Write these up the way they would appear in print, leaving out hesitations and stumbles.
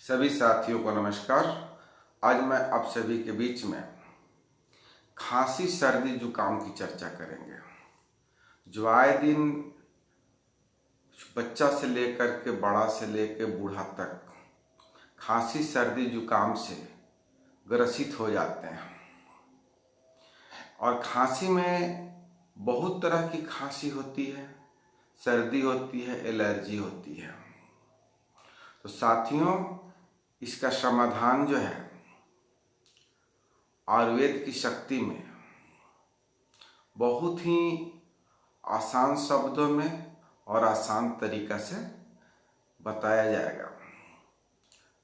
सभी साथियों को नमस्कार। आज मैं आप सभी के बीच में खांसी सर्दी जुकाम की चर्चा करेंगे, जो आए दिन बच्चा से लेकर के बड़ा से लेकर बूढ़ा तक खांसी सर्दी जुकाम से ग्रसित हो जाते हैं। और खांसी में बहुत तरह की खांसी होती है, सर्दी होती है, एलर्जी होती है। तो साथियों, इसका समाधान जो है आयुर्वेद की शक्ति में बहुत ही आसान शब्दों में और आसान तरीका से बताया जाएगा।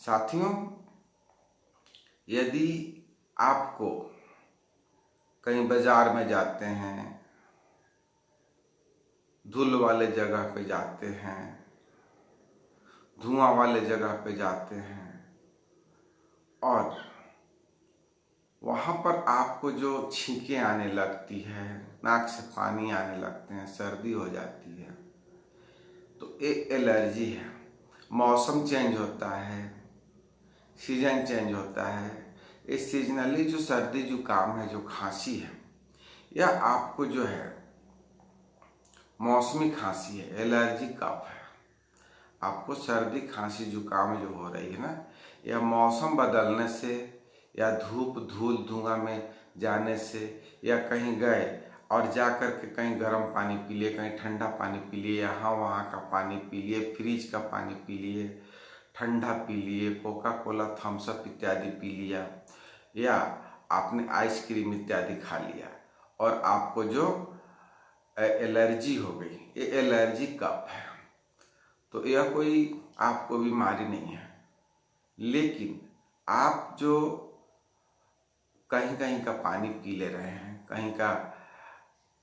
साथियों, यदि आपको कहीं बाजार में जाते हैं, धूल वाले जगह पे जाते हैं, धुआं वाले जगह पे जाते हैं और वहाँ पर आपको जो छींकें आने लगती है, नाक से पानी आने लगते हैं, सर्दी हो जाती है, तो ये एलर्जी है। मौसम चेंज होता है, सीजन चेंज होता है। इस सीजनली जो सर्दी जुकाम है, जो खांसी है, या आपको जो है मौसमी खांसी है, एलर्जी कफ है, आपको सर्दी खांसी जुकाम जो हो रही है ना, या मौसम बदलने से, या धूप धूल धुआं में जाने से, या कहीं गए और जा कर के कहीं गर्म पानी पी लिए, कहीं ठंडा पानी पी लिए, यहाँ वहाँ का पानी पी लिए, फ्रिज का पानी पी लिए, ठंडा पी लिए, कोका कोला थम्स अप इत्यादि पी लिया, या आपने आइसक्रीम इत्यादि खा लिया और आपको जो एलर्जी हो गई, ये एलर्जी कफ है। तो यह कोई आपको बीमारी नहीं है, लेकिन आप जो कहीं कहीं का पानी पी ले रहे हैं, कहीं का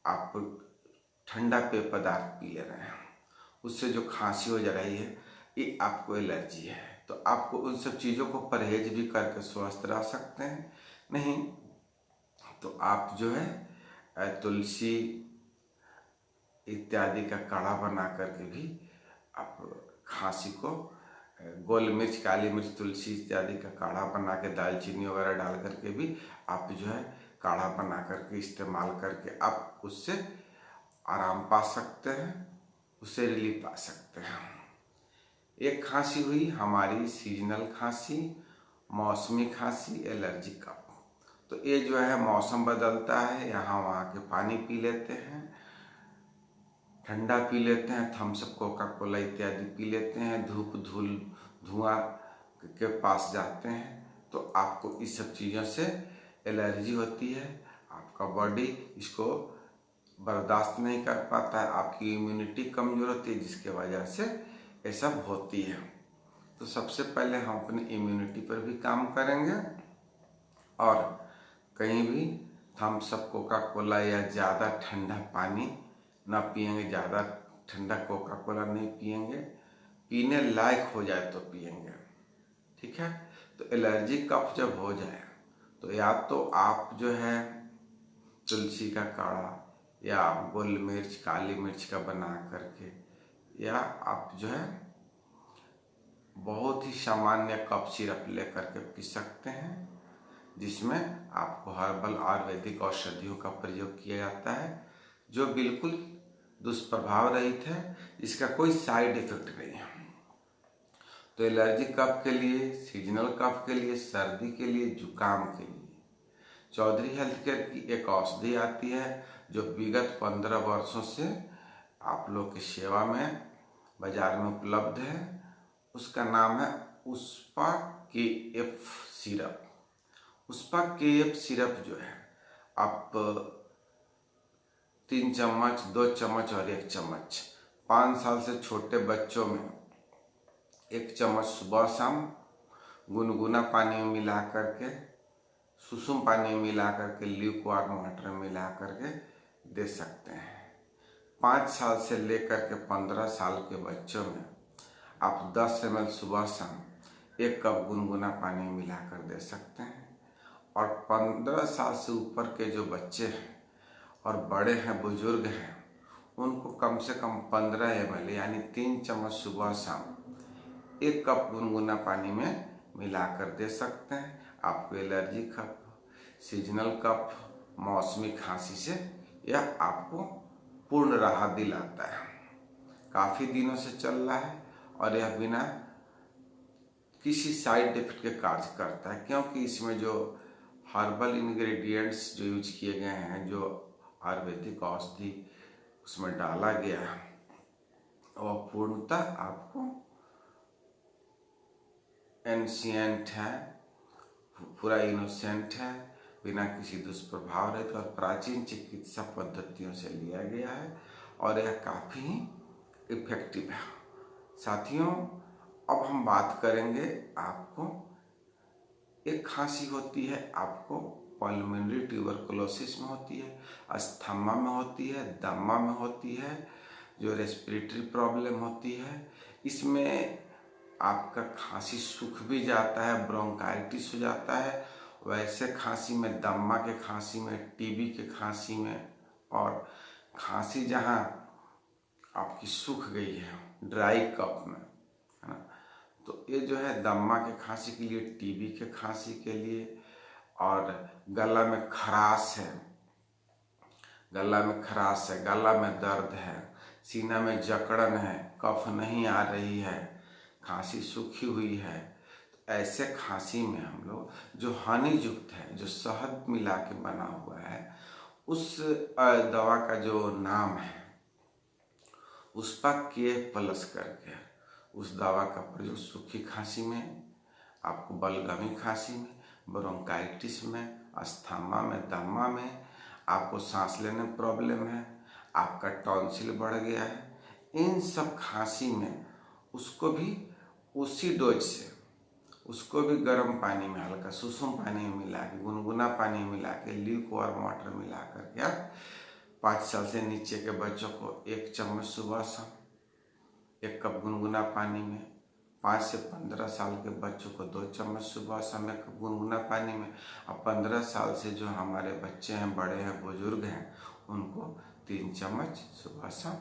आप ठंडा पेय पदार्थ पी ले रहे हैं, उससे जो खांसी हो जा रही है, ये आपको एलर्जी है। तो आपको उन सब चीज़ों को परहेज भी करके स्वस्थ रह सकते हैं। नहीं तो आप जो है तुलसी इत्यादि का काढ़ा बना करके भी आप खांसी को, गोल मिर्च, काली मिर्च, तुलसी इत्यादि का काढ़ा बना के, दालचीनी वगैरह डाल करके भी आप जो है काढ़ा बना करके इस्तेमाल करके आप उससे आराम पा सकते हैं, उससे रिलीफ पा सकते हैं। एक खांसी हुई हमारी सीजनल खांसी, मौसमी खांसी, एलर्जी कफ। तो ये जो है मौसम बदलता है, यहाँ वहाँ के पानी पी लेते हैं, ठंडा पी लेते हैं, थम्स अप, कोका कोला इत्यादि पी लेते हैं, धूप धूल धुआं के पास जाते हैं, तो आपको इस सब चीज़ों से एलर्जी होती है। आपका बॉडी इसको बर्दाश्त नहीं कर पाता है, आपकी इम्यूनिटी कमज़ोर होती है, जिसके वजह से ये सब होती है। तो सबसे पहले हम अपनी इम्यूनिटी पर भी काम करेंगे और कहीं भी थम्स अप, कोका कोला या ज़्यादा ठंडा पानी ना पिएंगे, ज़्यादा ठंडा कोका कोला नहीं पिएंगे, पीने लायक हो जाए तो पिएंगे, ठीक है। तो एलर्जी कफ जब हो जाए तो या तो आप जो है तुलसी का काढ़ा या गोल मिर्च, काली मिर्च का बना करके, या आप जो है बहुत ही सामान्य कफ सिरप ले करके पी सकते हैं, जिसमें आपको हर्बल आयुर्वेदिक औषधियों का प्रयोग किया जाता है, जो बिल्कुल दुष्प्रभाव रहित है, इसका कोई साइड इफेक्ट नहीं है। तो एलर्जी कफ के लिए, सीजनल कफ के लिए, सर्दी के लिए, जुकाम के लिए चौधरी हेल्थ केयर की एक औषधि आती है, जो विगत 15 वर्षों से आप लोग की सेवा में बाजार में उपलब्ध है। उसका नाम है उस्पा KF सिरप। उस्पा KF सिरप जो है, आप 3 चम्मच, 2 चम्मच और 1 चम्मच 5 साल से छोटे बच्चों में 1 चम्मच सुबह शाम गुनगुना पानी में मिला करके, सुसुम पानी में मिला करके, ल्यूकवार्म वाटर में मिला करके दे सकते हैं। 5 साल से लेकर के 15 साल के बच्चों में आप 10 ml सुबह शाम 1 कप गुनगुना पानी में मिला कर दे सकते हैं। और 15 साल से ऊपर के जो बच्चे हैं और बड़े हैं, बुजुर्ग हैं, उनको कम से कम 15 ml यानी 3 चम्मच सुबह शाम 1 कप गुनगुना पानी में मिलाकर दे सकते हैं। आपको एलर्जी कफ, सीजनल कफ, मौसमी खांसी से यह आपको पूर्ण राहत दिलाता है। काफ़ी दिनों से चल रहा है और यह बिना किसी साइड इफेक्ट के कार्य करता है, क्योंकि इसमें जो हर्बल इंग्रेडिएंट्स जो यूज किए गए हैं, जो आयुर्वेदिक औषधि उसमें डाला गया है, वह पूर्णतः आपको एंशिएंट है, पूरा इनोसेंट है, बिना किसी दुष्प्रभाव रहित और प्राचीन चिकित्सा पद्धतियों से लिया गया है और यह काफ़ी इफेक्टिव है। साथियों, अब हम बात करेंगे, आपको एक खांसी होती है, आपको पल्मोनरी ट्यूबरकुलोसिस में होती है, अस्थमा में होती है, दमा में होती है, जो रेस्पिरेटरी प्रॉब्लम होती है। इसमें आपका खांसी सूख भी जाता है, ब्रोंकाइटिस हो जाता है। वैसे खांसी में, दमा के खांसी में, टीबी के खांसी में और खांसी जहाँ आपकी सूख गई है ड्राई कफ में, है ना, तो ये जो है दमा के खांसी के लिए, टीबी के खांसी के लिए, और गला में खराश है, गला में दर्द है, सीना में जकड़न है, कफ नहीं आ रही है, खांसी सूखी हुई है, तो ऐसे खांसी में हम लोग जो हनी युक्त है, जो शहद मिला के बना हुआ है, उस दवा का जो नाम है उस पर K+ करके उस दवा का प्रयोग सूखी खांसी में, आपको बलगमी खांसी में, ब्रोंकाइटिस में, अस्थमा में, दमा में, आपको सांस लेने में प्रॉब्लम है, आपका टॉन्सिल बढ़ गया है, इन सब खांसी में उसको भी उसी डोज से उसको भी गर्म पानी में, हल्का सुसुम पानी में मिला के, गुनगुना पानी में मिला के, ल्यूकवार्म वाटर मिला करके आप 5 साल से नीचे के बच्चों को 1 चम्मच सुबह शाम, 1 कप गुनगुना पानी में, 5 से 15 साल के बच्चों को 2 चम्मच सुबह शाम 1 कप गुनगुना पानी में, और 15 साल से जो हमारे बच्चे हैं, बड़े हैं, बुजुर्ग हैं, उनको 3 चम्मच सुबह शाम,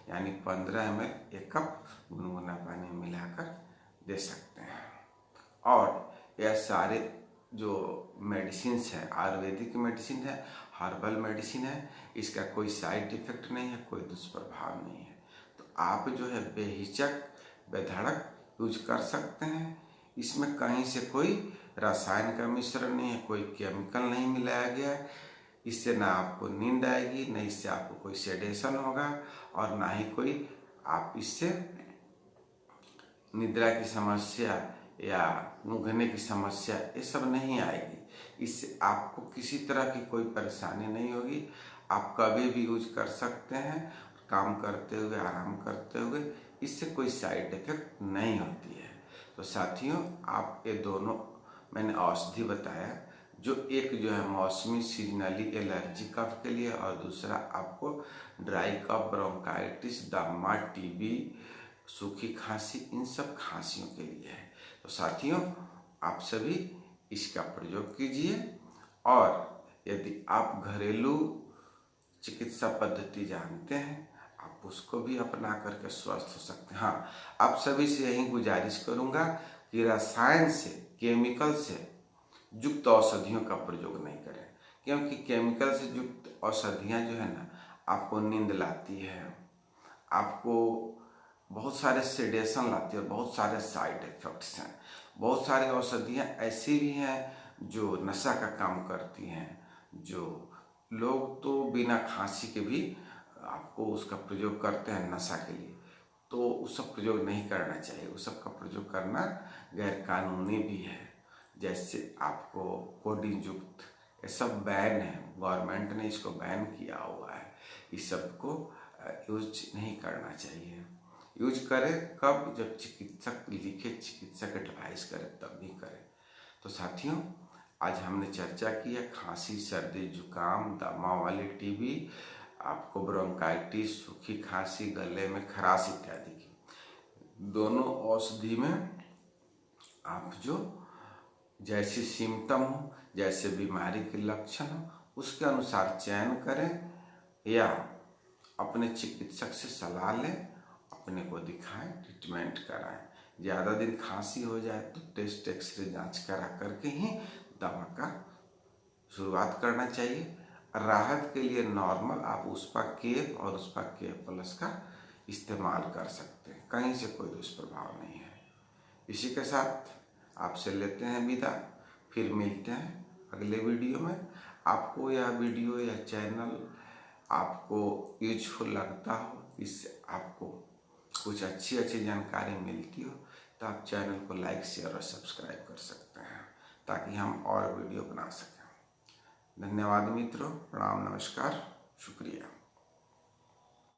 यानी 15 ml 1 कप गुनगुना पानी मिलाकर दे सकते हैं। और यह सारे जो मेडिसिन है, आयुर्वेदिक मेडिसिन है, हर्बल मेडिसिन है, इसका कोई साइड इफेक्ट नहीं है, कोई दुष्प्रभाव नहीं है, तो आप जो है बेहिचक, बेधड़क यूज कर सकते हैं। इसमें कहीं से कोई रसायन का मिश्रण नहीं है, कोई केमिकल नहीं मिलाया गया है। इससे ना आपको नींद आएगी, न इससे आपको कोई सेडेशन होगा, और ना ही कोई आप इससे निद्रा की समस्या या ऊँघने की समस्या, ये सब नहीं आएगी। इससे आपको किसी तरह की कोई परेशानी नहीं होगी। आप कभी भी यूज कर सकते हैं, काम करते हुए, आराम करते हुए, इससे कोई साइड इफेक्ट नहीं होती है। तो साथियों, आप ये दोनों मैंने औषधि बताया, जो एक जो है मौसमी सीजनली एलर्जी कफ के लिए, और दूसरा आपको ड्राई कफ, ब्रोंकाइटिस, दमा, टीबी, सूखी खांसी, इन सब खांसियों के लिए है। तो साथियों, आप सभी इसका प्रयोग कीजिए, और यदि आप घरेलू चिकित्सा पद्धति जानते हैं, आप उसको भी अपना करके स्वस्थ हो सकते हैं। हाँ, आप सभी से यही गुजारिश करूंगा कि रसायन से, केमिकल से युक्त औषधियों का प्रयोग नहीं करें, क्योंकि केमिकल से युक्त औषधियाँ जो है ना, आपको नींद लाती है, आपको बहुत सारे सेडेशन लाती है, और बहुत सारे साइड इफेक्ट्स हैं। बहुत सारी औषधियाँ ऐसी भी हैं जो नशा का काम करती हैं, जो लोग तो बिना खांसी के भी आपको उसका प्रयोग करते हैं नशा के लिए, तो उस सब प्रयोग नहीं करना चाहिए। उस सब का प्रयोग करना गैर कानूनी भी है। जैसे आपको कोडीन युक्त, ये सब बैन है, गवर्नमेंट ने इसको बैन किया हुआ है। इस सब को यूज नहीं करना चाहिए। यूज करें कब? जब चिकित्सक लिखे, चिकित्सक एडवाइस करे, तब भी करें। तो साथियों, आज हमने चर्चा की है खांसी, सर्दी, जुकाम, दमा वाली, टीबी, आपको ब्रोंकाइटिस, सूखी खांसी, गले में खराश इत्यादि की। दोनों औषधि में आप जो जैसी सिम्टम हो, जैसे बीमारी के लक्षण हो, उसके अनुसार चयन करें, या अपने चिकित्सक से सलाह लें, अपने को दिखाएं, ट्रीटमेंट कराएं। ज़्यादा दिन खांसी हो जाए तो टेस्ट एक्सरे जांच करा करके ही दवा का शुरुआत करना चाहिए। राहत के लिए नॉर्मल आप उस्पा केफ और उस्पा केफ प्लस का इस्तेमाल कर सकते हैं, कहीं से कोई दुष्प्रभाव नहीं है। इसी के साथ आपसे लेते हैं विदा, फिर मिलते हैं अगले वीडियो में। आपको यह वीडियो या चैनल आपको यूजफुल लगता हो, इससे आपको कुछ अच्छी जानकारी मिलती हो, तो आप चैनल को लाइक शेयर और सब्सक्राइब कर सकते हैं ताकि हम और वीडियो बना सकें। धन्यवाद मित्रों, प्रणाम, नमस्कार, शुक्रिया।